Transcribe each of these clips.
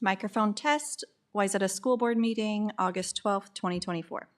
Microphone test. Wayzata School Board meeting, August 12th, 2024.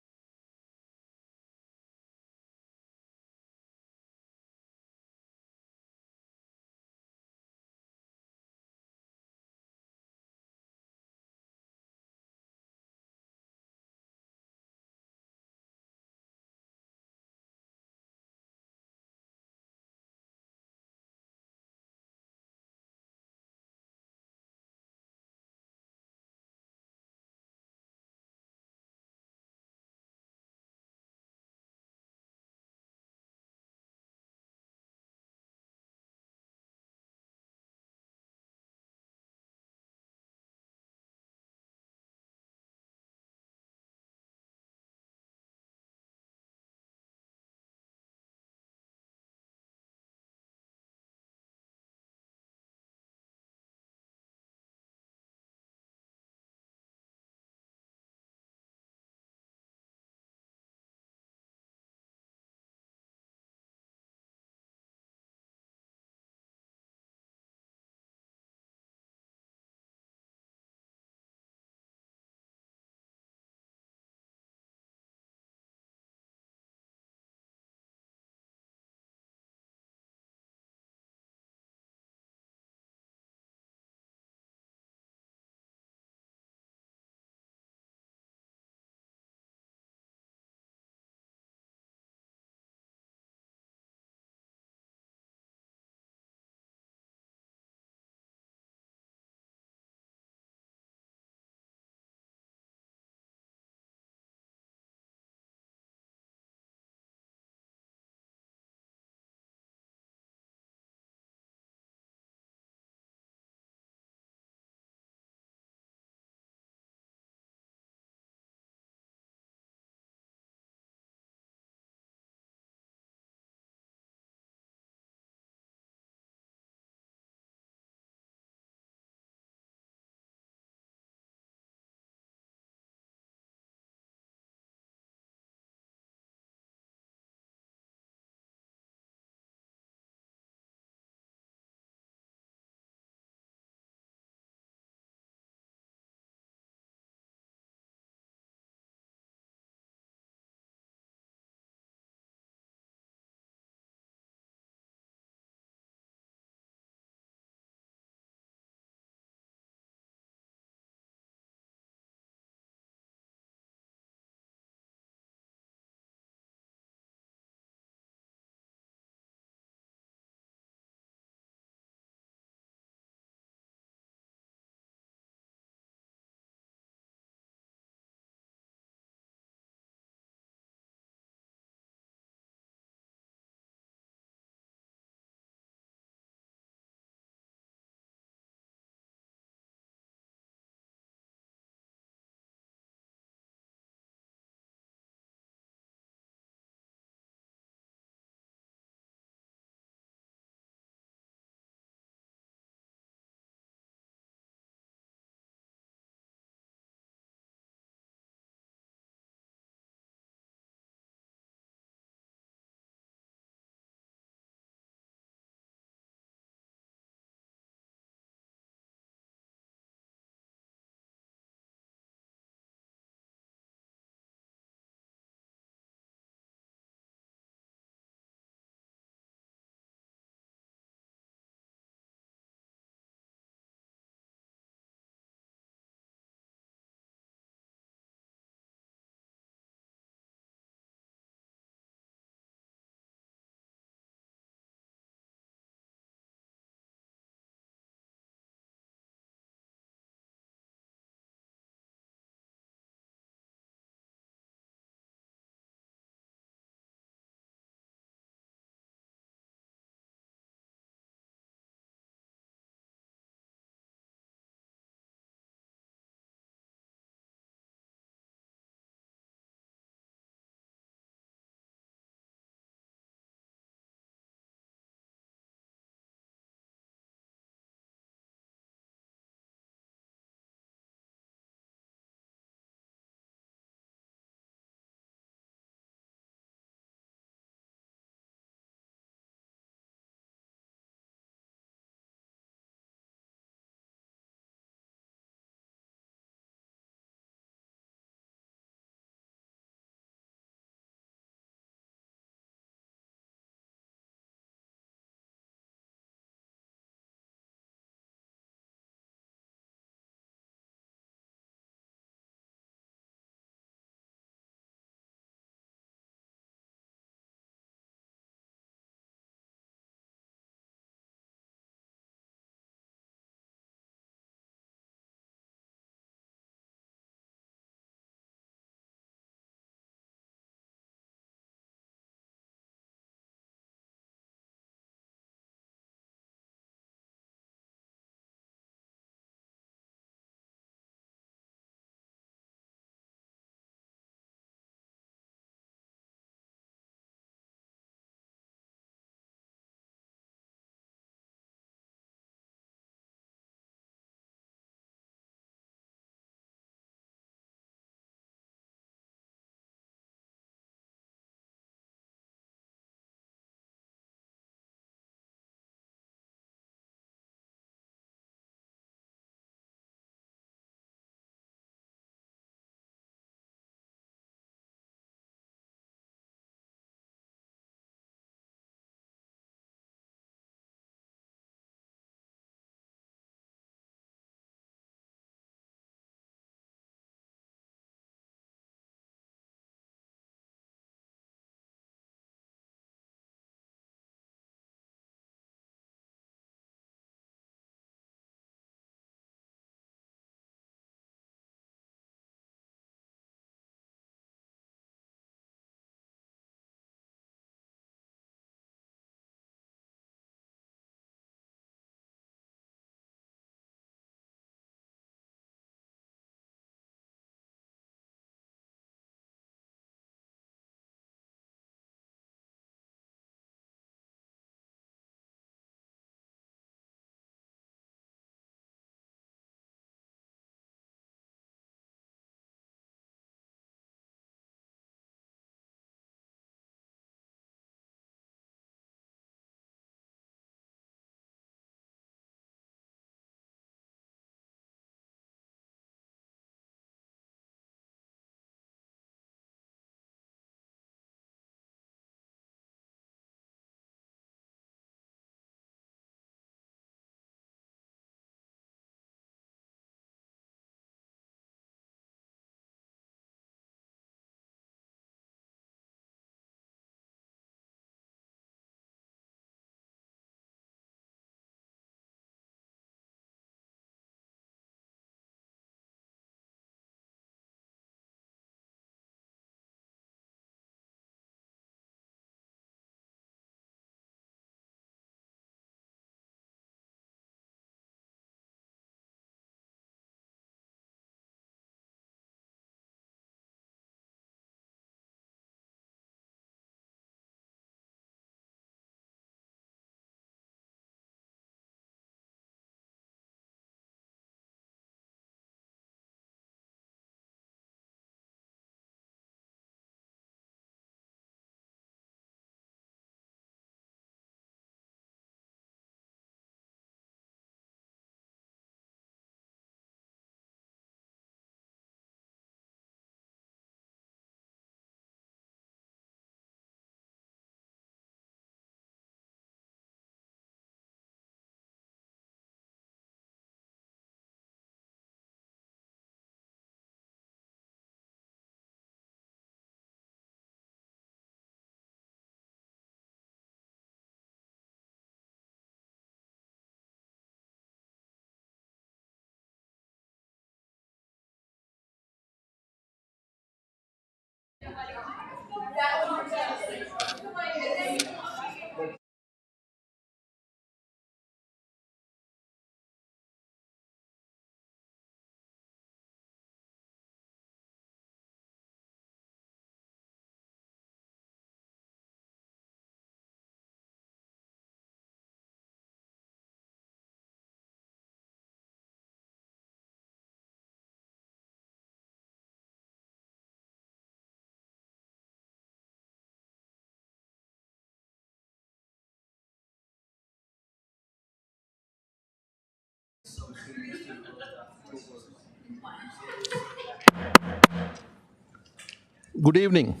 Good evening.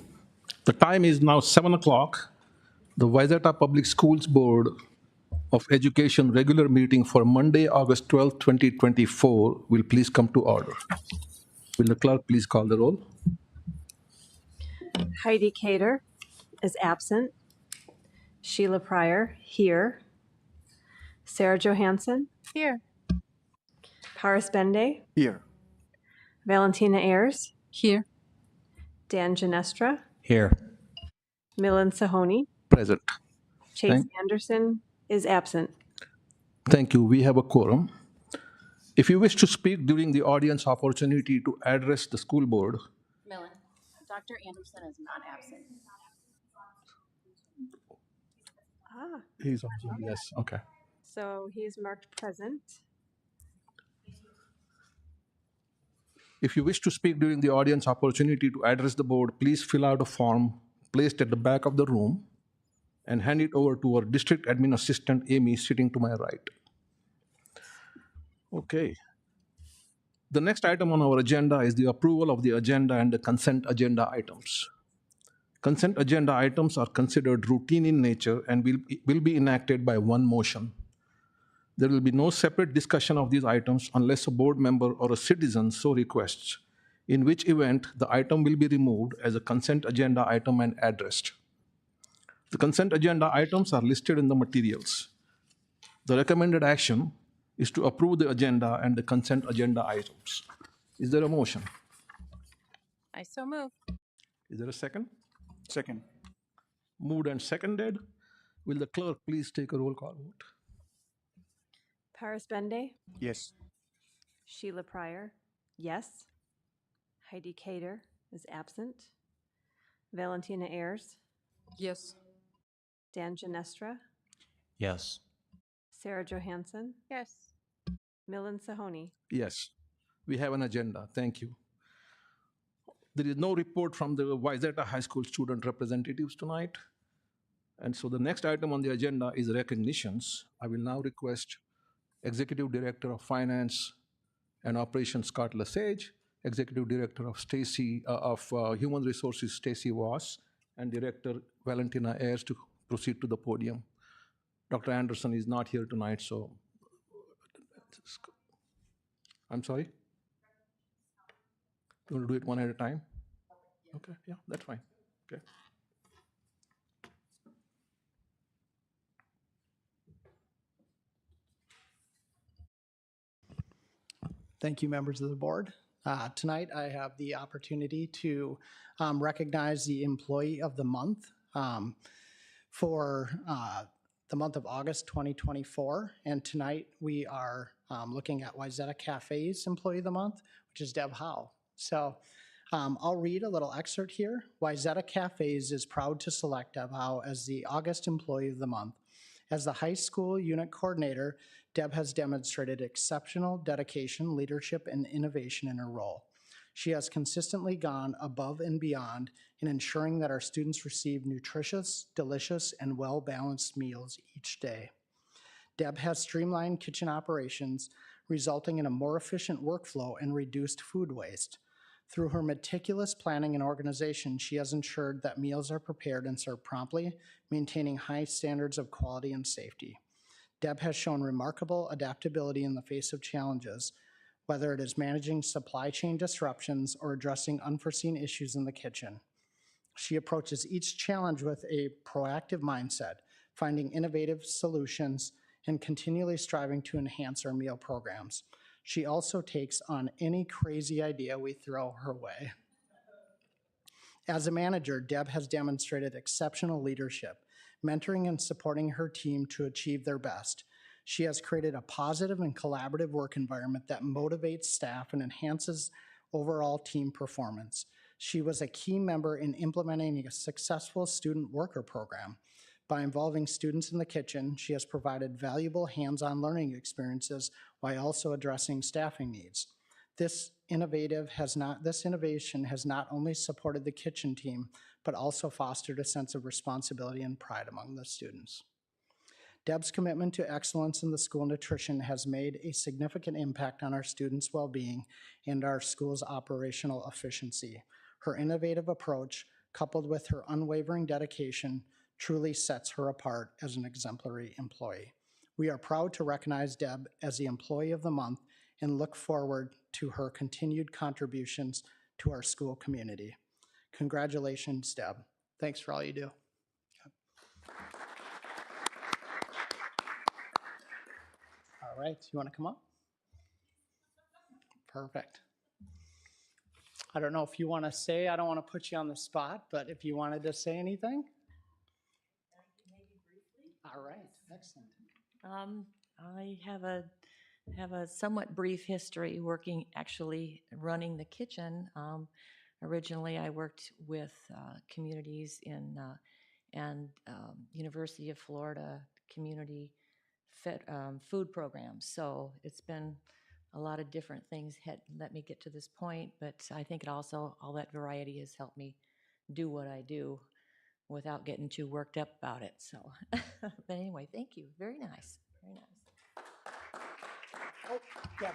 The time is now 7 o'clock. The Wayzata Public Schools Board of Education regular meeting for Monday, August 12, 2024 will please come to order. Will the clerk please call the roll? Heidi Cater is absent. Sheila Pryor, here. Sarah Johansson, Here. Paris Bende, Here. Valentina Ayers, Here. Dan Ginestra, Here. Milan Sahoni, Present. Chase Anderson is absent. Thank you. We have a quorum. If you wish to speak during the audience opportunity to address the school board, Millen. Dr. Anderson is not absent. he's also, yes, okay. So he is marked present. If you wish to speak during the audience opportunity to address the board, please fill out a form placed at the back of the room and hand it over to our district admin assistant, Amy, sitting to my right. Okay. The next item on our agenda is the approval of the agenda and the consent agenda items. Consent agenda items are considered routine in nature and will be enacted by one motion. There will be no separate discussion of these items unless a board member or a citizen so requests, in which event the item will be removed as a consent agenda item and addressed. The consent agenda items are listed in the materials. The recommended action is to approve the agenda and the consent agenda items. Is there a motion? I so move. Is there a second? Second. Moved and seconded. Will the clerk please take a roll call vote? Paris Bende, Yes. Sheila Pryor, yes. Heidi Cater is absent. Valentina Ayers, Yes. Dan Ginestra, Yes. Sarah Johansson, Yes. Milan Sahoni. Yes, we have an agenda. Thank you. There is no report from the Wayzata High School student representatives tonight. And so the next item on the agenda is recognitions. I will now request Executive Director of Finance and Operations Scott Lesage, Executive Director of Human Resources Stacy Voss, and Director Valentina Ayers to proceed to the podium. Dr. Anderson is not here tonight, so I'm sorry? You want to do it one at a time? Okay, yeah, that's fine. Okay. Thank you, members of the board. Tonight, I have the opportunity to recognize the Employee of the Month for the month of August 2024. And tonight, we are looking at Wayzata Cafe's Employee of the Month, which is Deb Howe. So I'll read a little excerpt here. Wayzata Cafes is proud to select Deb Howe as the August Employee of the Month. As the high school unit coordinator, Deb has demonstrated exceptional dedication, leadership, and innovation in her role. She has consistently gone above and beyond in ensuring that our students receive nutritious, delicious, and well-balanced meals each day. Deb has streamlined kitchen operations, resulting in a more efficient workflow and reduced food waste. Through her meticulous planning and organization, she has ensured that meals are prepared and served promptly, maintaining high standards of quality and safety. Deb has shown remarkable adaptability in the face of challenges, whether it is managing supply chain disruptions or addressing unforeseen issues in the kitchen. She approaches each challenge with a proactive mindset, finding innovative solutions and continually striving to enhance our meal programs. She also takes on any crazy idea we throw her way. As a manager, Deb has demonstrated exceptional leadership, mentoring and supporting her team to achieve their best. She has created a positive and collaborative work environment that motivates staff and enhances overall team performance. She was a key member in implementing a successful student worker program. By involving students in the kitchen, she has provided valuable hands-on learning experiences while also addressing staffing needs. This innovation has not only supported the kitchen team, but also fostered a sense of responsibility and pride among the students. Deb's commitment to excellence in the school nutrition has made a significant impact on our students' well-being and our school's operational efficiency. Her innovative approach, coupled with her unwavering dedication, truly sets her apart as an exemplary employee. We are proud to recognize Deb as the Employee of the Month and look forward to her continued contributions to our school community. Congratulations, Deb. Thanks for all you do. All right, you want to come up? Perfect. I don't know if you want to say, I don't want to put you on the spot, but if you wanted to say anything? All right, excellent. I have a somewhat brief history working, actually running the kitchen. Originally, I worked with communities in University of Florida community food programs. So it's been a lot of different things had let me get to this point, but I think it also, all that variety has helped me do what I do without getting too worked up about it. So, but anyway, thank you. Very nice. Very nice. Oh, Deb.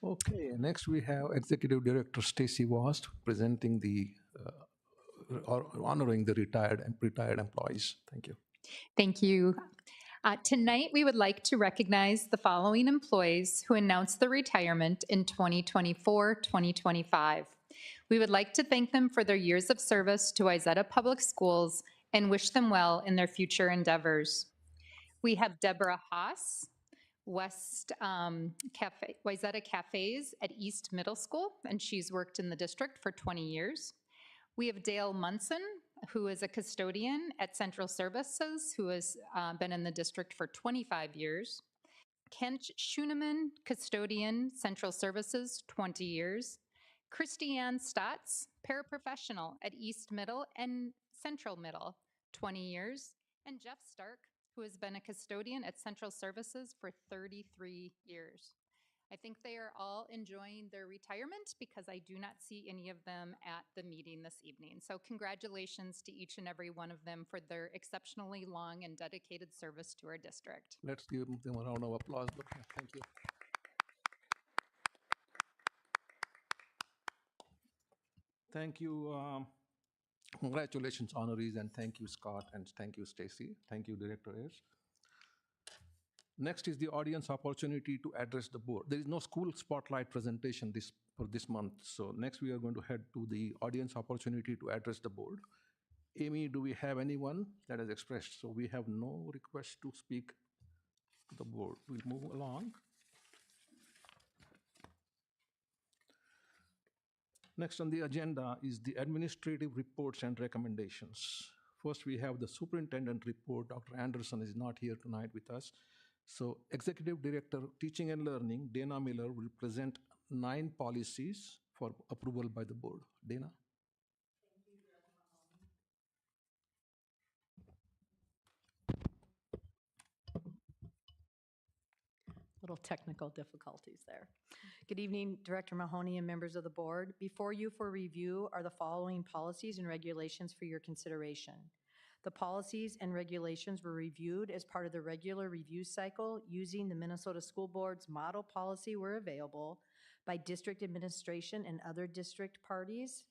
Okay, next we have Executive Director Stacy Wast presenting the, or honoring the retired employees. Thank you. Thank you. Tonight, we would like to recognize the following employees who announced their retirement in 2024-2025. We would like to thank them for their years of service to Wayzata Public Schools and wish them well in their future endeavors. We have Deborah Haas, Wayzata Cafes at East Middle School, and she's worked in the district for 20 years. We have Dale Munson, who is a custodian at Central Services, who has been in the district for 25 years. Kent Schuneman, custodian, Central Services, 20 years. Christiane Stotz, paraprofessional at East Middle and Central Middle, 20 years. And Jeff Stark, who has been a custodian at Central Services for 33 years. I think they are all enjoying their retirement because I do not see any of them at the meeting this evening. So congratulations to each and every one of them for their exceptionally long and dedicated service to our district. Let's give them a round of applause. Thank you. Thank you. Congratulations, honorees, and thank you, Scott, and thank you, Stacy. Thank you, Director Ayers. Next is the audience opportunity to address the board. There is no school spotlight presentation for this month. So next we are going to head to the audience opportunity to address the board. Amy, do we have anyone that has expressed? So we have no request to speak to the board. We'll move along. Next on the agenda is the administrative reports and recommendations. First, we have the superintendent report. Dr. Anderson is not here tonight with us. So Executive Director, Teaching and Learning, Dana Miller, will present 9 policies for approval by the board. Dana? Little technical difficulties there. Good evening, Director Mahoney and members of the board. Before you for review are the following policies and regulations for your consideration. The policies and regulations were reviewed as part of the regular review cycle using the Minnesota School Board's model policy where available by district administration and other district parties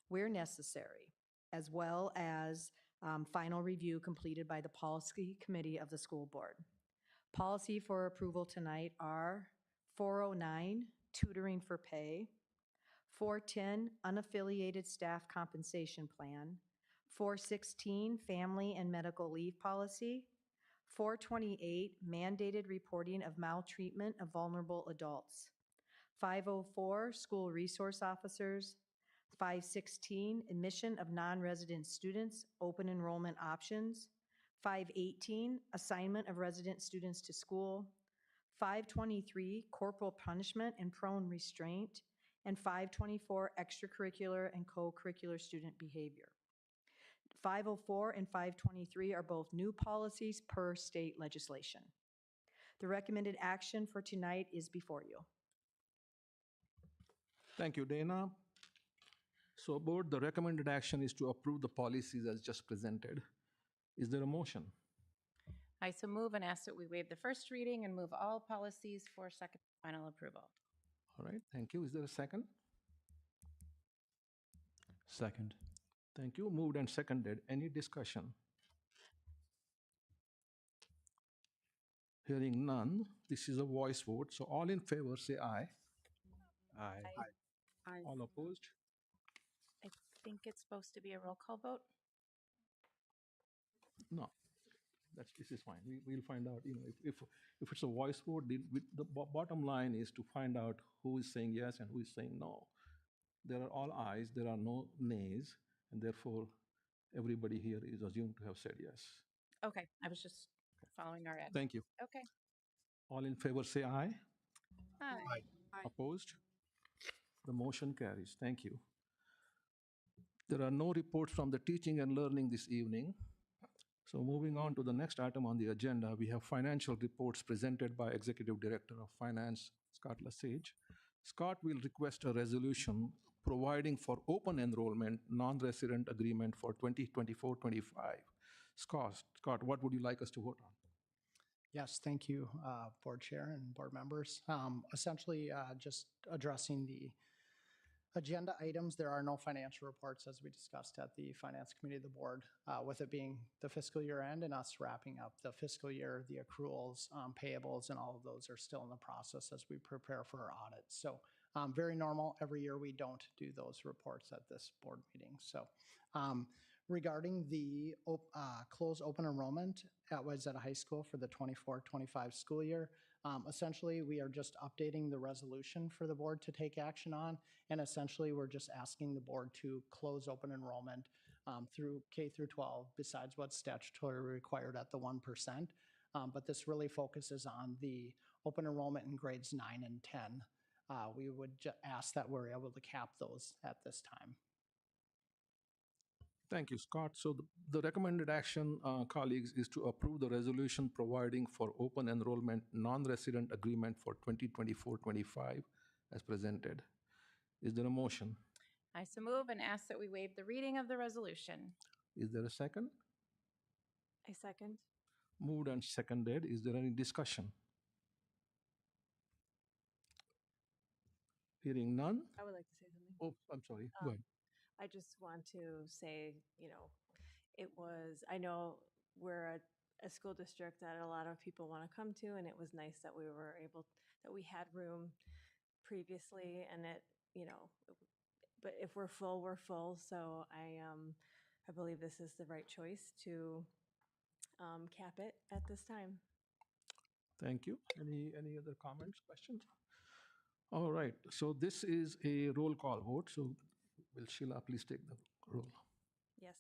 where necessary, as well as final review completed by the policy committee of the school board. Policy for approval tonight are 409, tutoring for pay, 410, unaffiliated staff compensation plan, 416, family and medical leave policy, 428, mandated reporting of maltreatment of vulnerable adults, 504, school resource officers. 516, admission of non-resident students, open enrollment options. 518, assignment of resident students to school. 523, corporal punishment and prone restraint. And 524, extracurricular and co-curricular student behavior. 504 and 523 are both new policies per state legislation. The recommended action for tonight is before you. Thank you, Dana. So board, the recommended action is to approve the policies as just presented. Is there a motion? I so move and ask that we waive the first reading and move all policies for second and final approval. All right, thank you. Is there a second? Second. Thank you. Moved and seconded. Any discussion? Hearing none, this is a voice vote. So all in favor, say aye. Aye. All opposed? I think it's supposed to be a roll call vote. No. This is fine. We'll find out, if it's a voice vote, the bottom line is to find out who is saying yes and who is saying no. There are all ayes, there are no nays, and therefore everybody here is assumed to have said yes. Okay, I was just following our ad. Thank you. Okay. All in favor, say aye. Aye. Opposed? The motion carries. Thank you. There are no reports from the teaching and learning this evening. So moving on to the next item on the agenda, we have financial reports presented by Executive Director of Finance, Scott Lesage. Scott will request a resolution providing for open enrollment non-resident agreement for 2024-25. Scott, what would you like us to vote on? Yes, thank you, Board Chair and board members. Essentially, just addressing the agenda items. There are no financial reports, as we discussed at the Finance Committee of the Board, with it being the fiscal year end and us wrapping up the fiscal year, the accruals, payables, and all of those are still in the process as we prepare for our audit. So very normal. Every year we don't do those reports at this board meeting. So regarding the closed open enrollment at Wayzata High School for the 24-25 school year, essentially, we are just updating the resolution for the board to take action on, and essentially, we're just asking the board to close open enrollment through K through 12, besides what's statutorily required at the 1%. But this really focuses on the open enrollment in grades 9 and 10. We would ask that we're able to cap those at this time. Thank you, Scott. So the recommended action, colleagues, is to approve the resolution providing for open enrollment non-resident agreement for 2024-25 as presented. Is there a motion? I so move and ask that we waive the reading of the resolution. Is there a second? I second. Moved and seconded. Is there any discussion? Hearing none? I would like to say something. Oh, I'm sorry. Go ahead. I just want to say, I know we're a school district that a lot of people want to come to, and it was nice that we had room previously, and but if we're full, we're full. So I believe this is the right choice to cap it at this time. Thank you. Any other comments, questions? All right. So this is a roll call vote. So will Sheila please take the roll? Yes.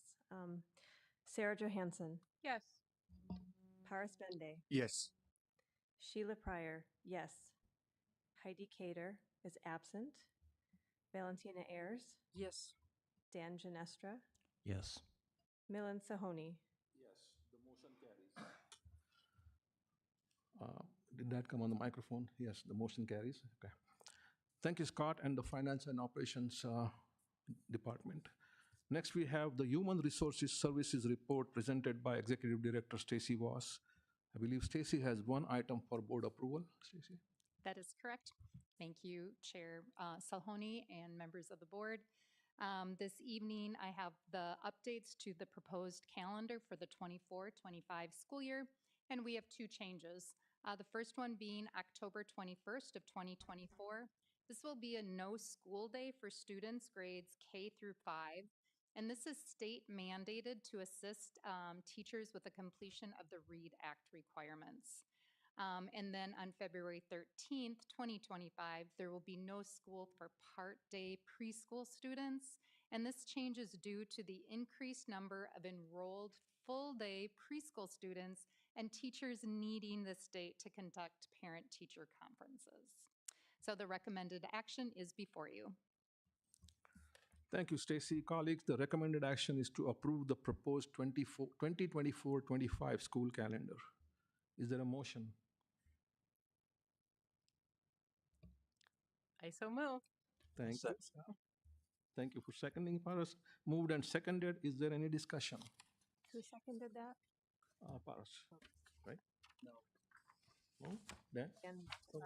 Sarah Johansson, Yes. Paris Bende, Yes. Sheila Pryor, yes. Heidi Cater is absent. Valentina Ayers, Yes. Dan Ginestra, Yes. Milan Sahoni. Yes, the motion carries. Did that come on the microphone? Yes, the motion carries. Okay. Thank you, Scott, and the Finance and Operations Department. Next, we have the Human Resources Services Report presented by Executive Director Stacy Voss. I believe Stacy has one item for board approval. Stacy? That is correct. Thank you, Chair Salhoni and members of the board. This evening, I have the updates to the proposed calendar for the 24-25 school year, and we have two changes. The first one being October 21st of 2024. This will be a no school day for students grades K through 5, and this is state mandated to assist teachers with the completion of the READ Act requirements. And then on February 13th, 2025, there will be no school for part-day preschool students. And this change is due to the increased number of enrolled full-day preschool students and teachers needing this date to conduct parent-teacher conferences. So the recommended action is before you. Thank you, Stacy. Colleagues, the recommended action is to approve the proposed 2024-25 school calendar. Is there a motion? I so move. Thank you. Thank you for seconding, Paras. Moved and seconded. Is there any discussion? Who seconded that? Paras, right? No? Dan? Dan Oh.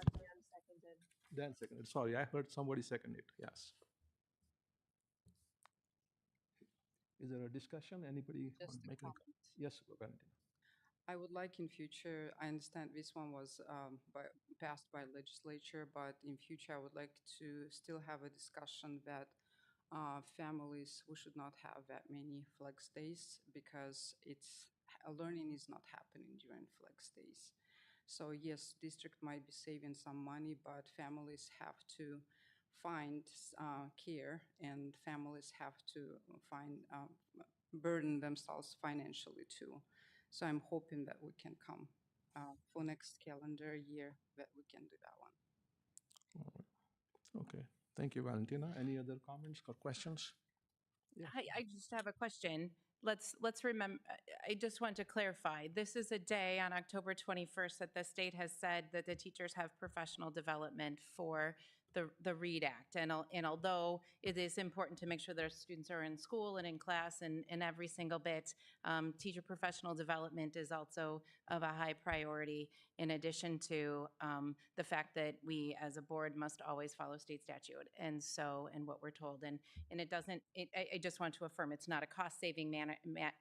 seconded. Dan seconded. Sorry, I heard somebody second it. Yes. Is there a discussion? Anybody Just want to a make a comment. Yes, Valentina. I would like in future, I understand this one was passed by legislature, but in future, I would like to still have a discussion that families, we should not have that many flex days because learning is not happening during flex days. So yes, district might be saving some money, but families have to find care, and families have to find burden themselves financially too. So I'm hoping that we can come for next calendar year that we can do that one. All right. Okay. Thank you, Valentina. Any other comments or questions? Yeah. I just have a question. Let's remember, I just want to clarify, this is a day on October 21st that the state has said that the teachers have professional development for the READ Act. And although it is important to make sure that our students are in school and in class and every single bit, teacher professional development is also of a high priority, in addition to the fact that we as a board must always follow state statute and what we're told. And it doesn't, I just want to affirm, it's not a cost-saving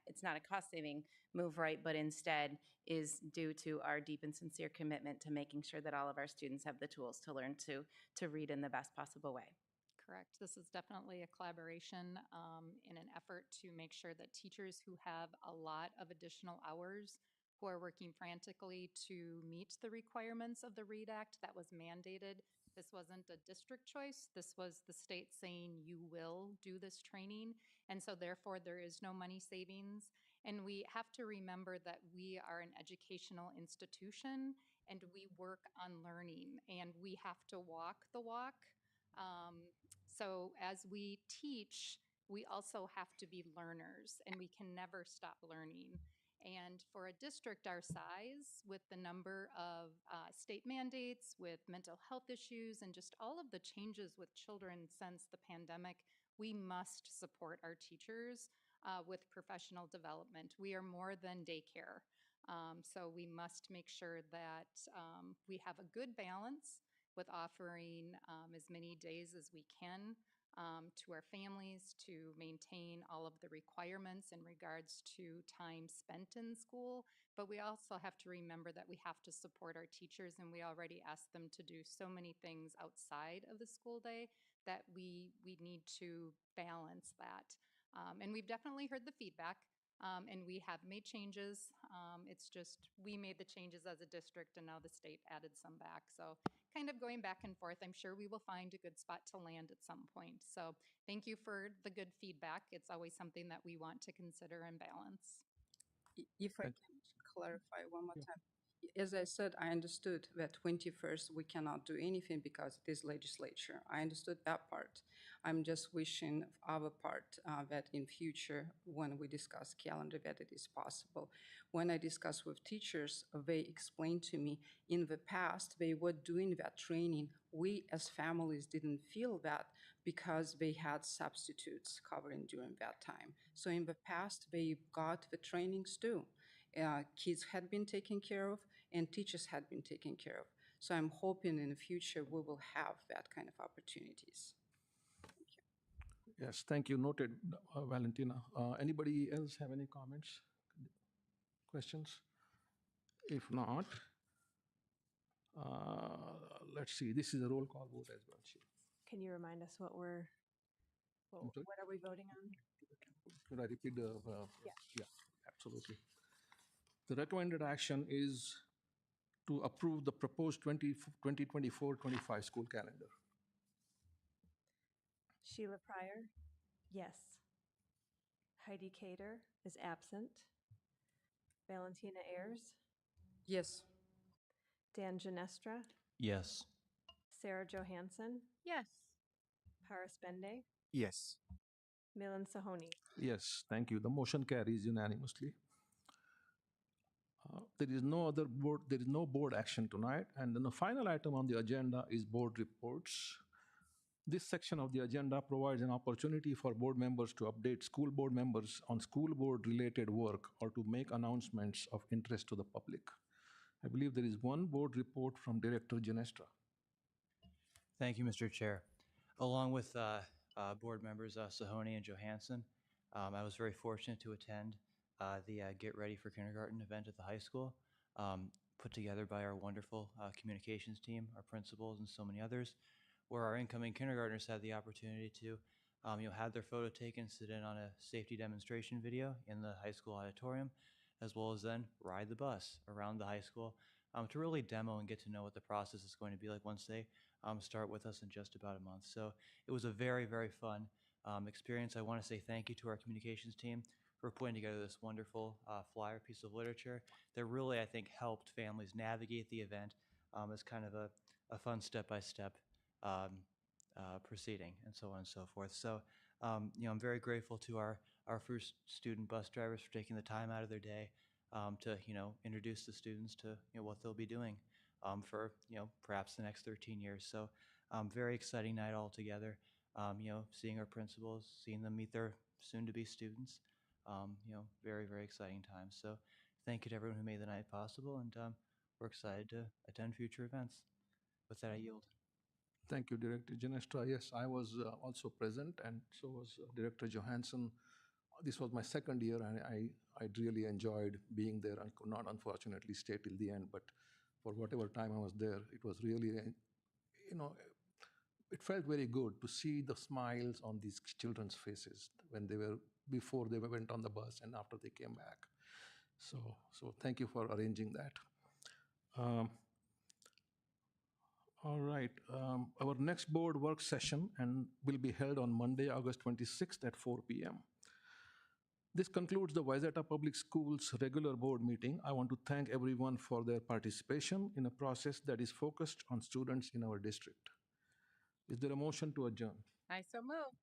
it's not a cost-saving move, right, but instead is due to our deep and sincere commitment to making sure that all of our students have the tools to learn to read in the best possible way. Correct. This is definitely a collaboration in an effort to make sure that teachers who have a lot of additional hours, who are working frantically to meet the requirements of the READ Act that was mandated. This wasn't a district choice. This was the state saying you will do this training. And so therefore there is no money savings. And we have to remember that we are an educational institution and we work on learning and we have to walk the walk. So as we teach, we also have to be learners and we can never stop learning. And for a district our size, with the number of state mandates, with mental health issues, and just all of the changes with children since the pandemic, we must support our teachers with professional development. We are more than daycare. So we must make sure that we have a good balance with offering as many days as we can to our families to maintain all of the requirements in regards to time spent in school. But we also have to remember that we have to support our teachers, and we already ask them to do so many things outside of the school day that we need to balance that. And we've definitely heard the feedback. And we have made changes. It's just we made the changes as a district and now the state added some back. So kind of going back and forth. I'm sure we will find a good spot to land at some point. So thank you for the good feedback. It's always something that we want to consider and balance. If I can clarify one more time. As I said, I understood that 21st we cannot do anything because it is legislature. I understood that part. I'm just wishing our part that in future, when we discuss calendar, that it is possible. When I discuss with teachers, they explained to me in the past they were doing that training. We as families didn't feel that because they had substitutes covering during that time. So in the past, they got the trainings too. Kids had been taken care of and teachers had been taken care of. So I'm hoping in the future we will have that kind of opportunities. Thank you. Yes, thank you. Noted, Valentina. Anybody else have any comments, questions? If not, let's see. This is a roll call vote as well. Can you remind us what sorry? are we voting on? Could I repeat the? Yeah. Yeah, absolutely. The recommended action is to approve the proposed 2024-25 school calendar. Sheila Pryor, yes. Heidi Cater is absent. Valentina Ayers, Yes. Dan Ginestra, Yes. Sarah Johansson, Yes. Paris Bende, Yes. Milan Sahoni. Yes, thank you. The motion carries unanimously. There is no board action tonight. And then the final item on the agenda is board reports. This section of the agenda provides an opportunity for board members to update school board members on school board related work or to make announcements of interest to the public. I believe there is one board report from Director Ginestra. Thank you, Mr. Chair. Along with board members Sahoni and Johansson, I was very fortunate to attend the Get Ready for Kindergarten event at the high school, put together by our wonderful communications team, our principals, and so many others, where our incoming kindergartners had the opportunity to have their photo taken, sit in on a safety demonstration video in the high school auditorium, as well as then ride the bus around the high school to really demo and get to know what the process is going to be like once they start with us in just about a month. So it was a very, very fun experience. I want to say thank you to our communications team for putting together this wonderful flyer piece of literature that really, I think, helped families navigate the event as kind of a fun step-by-step proceeding and so on and so forth. So, I'm very grateful to our first student bus drivers for taking the time out of their day to, introduce the students to, what they'll be doing for, perhaps the next 13 years. So, very exciting night altogether. Seeing our principals, seeing them meet their soon-to-be students, very, very exciting time. So, thank you to everyone who made the night possible, and we're excited to attend future events. With that, I yield. Thank you, Director Ginestra. Yes, I was also present, and so was Director Johansson. This was my second year, and I really enjoyed being there. I could not, unfortunately, stay till the end, but for whatever time I was there, it was really, it felt very good to see the smiles on these children's faces before they went on the bus and after they came back. So thank you for arranging that. All right. Our next board work session will be held on Monday, August 26th at 4 p.m. This concludes the Wayzata Public Schools regular board meeting. I want to thank everyone for their participation in a process that is focused on students in our district. Is there a motion to adjourn? I so move.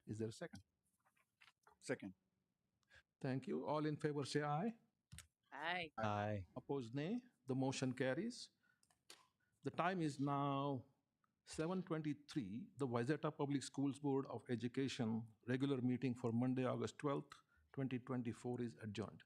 Is there a second? Second. Thank you. All in favor say aye. Aye. Aye. Opposed, nay. The motion carries. The time is now 7:23. The Wayzata Public Schools Board of Education regular meeting for Monday, August 12th, 2024 is adjourned.